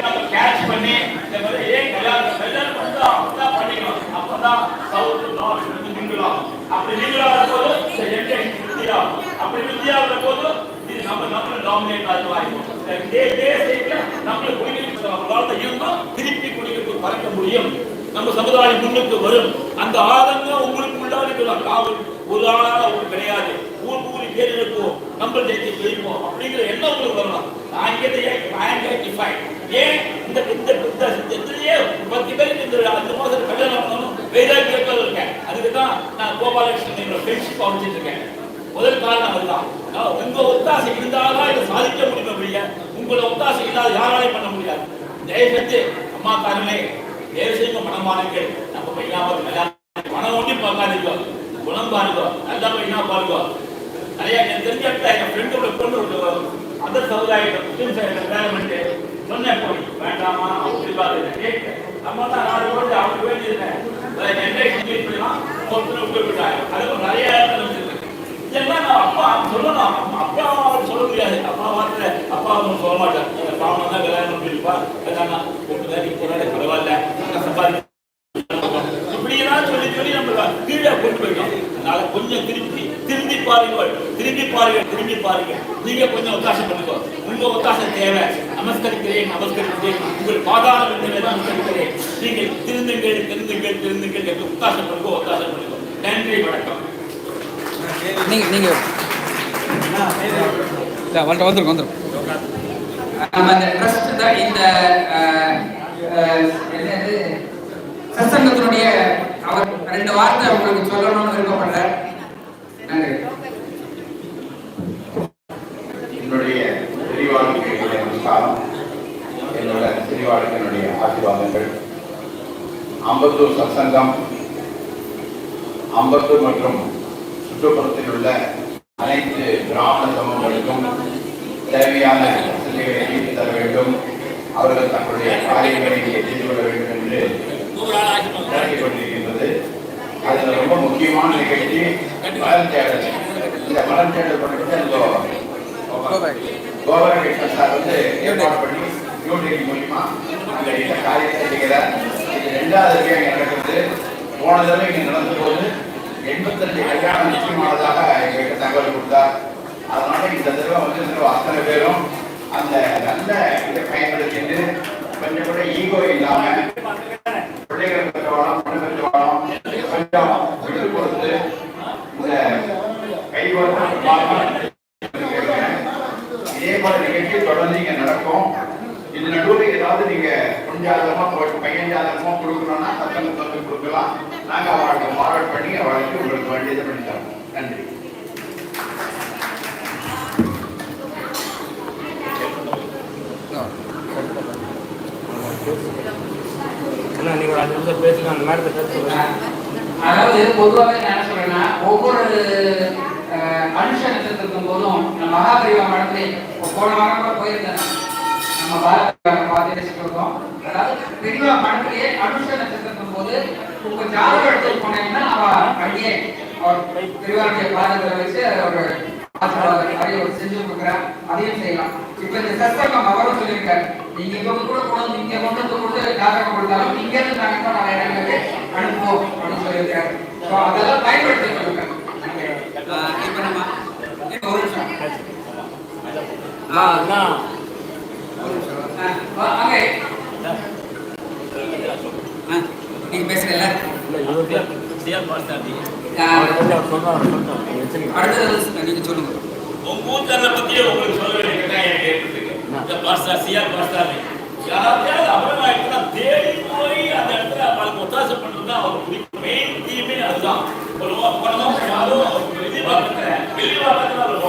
நம்ம கேட்ச் பண்ணி இந்த மாதிரி ஏன் கல்யாணம் பண்ணா அப்பதான் பண்ணிக்கணும். அப்பதான் சவுத் நார்த் நீங்களாம் அப்படி நீங்களாக போது அப்படி வித்தியாகிற போது இது நம்ம டாமினேட் ஆகிடும். நம்மளுக்கு குடிநீர் இருந்தோம் திருப்பி குடிநீருக்கு பறக்க முடியும். நம்ம சமுதாயம் முன்னுக்கு வரும். அந்த ஆதங்கம் உங்களுக்கு உள்ளாருக்கலாம். காவல் ஒரு ஆளால உங்களுக்கு கிடையாது. ஊர் பேர் இருக்கும், நம்ம ஜெயிச்சு ஜெயிப்போம் அப்படிங்கிற எண்ணம் உங்களுக்கு வரலாம். ஏன் இந்த எத்தனையே 10 பேருக்கு இந்த 5 மாதம் கல்யாணம் பண்ணணும் வேற கேட்கறது இருக்கேன். அதுக்கு தான் நான் கோபாலகிருஷ்ணன் ஃப்ரெண்ட்ஷிப் அமைச்சிட்டு இருக்கேன். முதல் காரணம் அதுதான். உங்க ஒத்தாசை இருந்தால்தான் இதை சாதிக்க முடியும். அப்படிங்க உங்களோட ஒத்தாசை இல்லாத யாராலையும் பண்ண முடியாது. தயவுசெய்து அம்மாக்காரங்களே தேவசெய்வ மனமானங்கள் நம்ம பையனாவது கல்யாணம் மனம் ஒன்றி பார்க்காதீங்க, குணம் பாருங்க, நல்லா பையனா பாருங்க. நிறைய தெரிஞ்ச என் ஃப்ரெண்டோட பொண்ணு அதர் சமுதாயத்தை கல்யாணம் பண்ணிட்டு சொன்னேன் போய் வேண்டாமா அவங்க நம்ம தான் 4 கோடி அவங்களுக்கு வேண்டியிருக்கேன். அதுக்கு நிறைய இதெல்லாம் நான் அப்பா சொல்லணும். அப்பா அவர் சொல்ல முடியாது. அப்பா வார்த்தை அப்பா அவங்க சொல்ல மாட்டார். பாவம் தான் கல்யாணம் பண்ணிருப்பா கல்யாணம் பரவாயில்ல சம்பாதி இப்படியெல்லாம் சொல்லி சொல்லி நம்ம கீழே கொண்டு போயிட்டோம். அதனால கொஞ்சம் திரும்பி பாருங்க. நீங்க கொஞ்சம் ஒத்தாசம் பண்ணுங்க. உங்க ஒத்தாசம் தேவை. நமஸ்கரிக்கிறேன் உங்கள் பாதாள நமஸ்கரிக்கிறேன். நீங்க திருந்துங்கள் ஒத்தாசம் பண்ணுங்க. நன்றி, வணக்கம். நீங்க வந்துரும் நம்ம இந்த ட்ரஸ்ட் தான் இந்த சத்சங்கத்தினுடைய அவர் 2 வார்த்தை உங்களுக்கு சொல்லணும்னு விருப்பப்படுறார். நன்றி. என்னுடைய சிறிவாளுக்கு நமஸ்காரம். என்னோட சிறிவாளுக்கு என்னுடைய ஆசீர்வாதங்கள். அம்பத்தூர் சத்சங்கம் அம்பத்தூர் மற்றும் சுற்றுப்புறத்தில் உள்ள அனைத்து பிராமண சமூகங்களுக்கும் தேவையான வசதிகளை ஈட்டி தர வேண்டும். அவர்கள் தங்களுடைய காரியங்களை செய்து கொள்ள வேண்டும் என்று நடத்தி கொண்டிருக்கின்றது. அதில் ரொம்ப முக்கியமான நிகழ்ச்சி மலர் தேடல். இந்த மலர் தேடல் பண்ணிட்டு கோபாலகிருஷ்ணன் சார் ஏற்பாடு பண்ணி யூடியூப் மூலியமா இந்த காரியத்தை செய்கிறார். இது 2வது அங்கே நடக்கிறது. போன தடவை இங்கே நடந்த போது 85 கல்யாணம் நிச்சயமானதாக எங்களுக்கு தகவல் கொடுத்தார். அதனால இந்த தடவை அத்தனை பேரும் அந்த நல்ல இதை பயன்படுத்திட்டு கொஞ்சம் கூட ஈகோ இல்லாம பிள்ளைகள் பெற்றவாளம் பொண்ணு பெற்றவாளம் கொஞ்சம் விட்டு கொடுத்து இந்த கைவரம் இதே போல நிகழ்ச்சி தொடர்ந்து இங்க நடக்கும். இது நடுவில் ஏதாவது நீங்க பொஞ்சாதகமா பையன் ஜாதகமா கொடுக்கணும்னா சத்தங்க வந்து கொடுக்கலாம். நாங்க அவளுக்கு ஃபார்வர்ட் பண்ணி அவளுக்கு உங்களுக்கு வேண்டியதை பண்ணி தரோம். நன்றி. அதாவது பொதுவாக என்ன சொல்றேன்னா ஒவ்வொரு மனுஷ நட்சத்திரத்தின் போதும் மகாபரிவா மடத்திலே போன வாரம் கூட போயிருந்தேன். நம்ம பாரதியிருக்கோம். அதாவது பெரியவா மடத்திலேயே அனுஷ நட்சத்திரத்தின் போது உங்க ஜாதகம் எடுத்து போனீங்கன்னா அவ அப்படியே அவர் பெரியவாருடைய பாதங்களை வச்சு ஒரு ஆசீர்வாதம் செஞ்சு கொடுக்குறேன். அதையும் செய்யலாம். இப்ப இந்த சத்சங்கம் அவரும் சொல்லியிருக்காரு. நீங்க இங்க கூட கொண்டு இங்க கொண்டு வந்து கொடுத்து ஜாதகம் கொடுத்தாலும் இங்க இருந்து நாங்க நிறைய இடங்களுக்கு அனுப்புவோம் அப்படின்னு சொல்லியிருக்காரு. அதெல்லாம் பயன்படுத்தி கொடுங்க. இப்ப நம்ம ஒரு நிமிஷம் நீங்க பேசுறீங்களா? அடுத்தது நீங்க சொல்லுங்க. உங்க ஊர்ல பத்தி உங்களுக்கு சொல்ல வேண்டிய கட்டாயம் ஏற்பட்டிருக்கு. இந்த பாஸ்டர் சிஆர் பாஸ்டர் யாராவது அப்புறமா தேடி போய் அந்த இடத்துல அவங்களுக்கு ஒத்தாசை பண்றது தான் அவர் மெயின் தீமே. அதுதான் வெளிவாக்கத்துல அவர்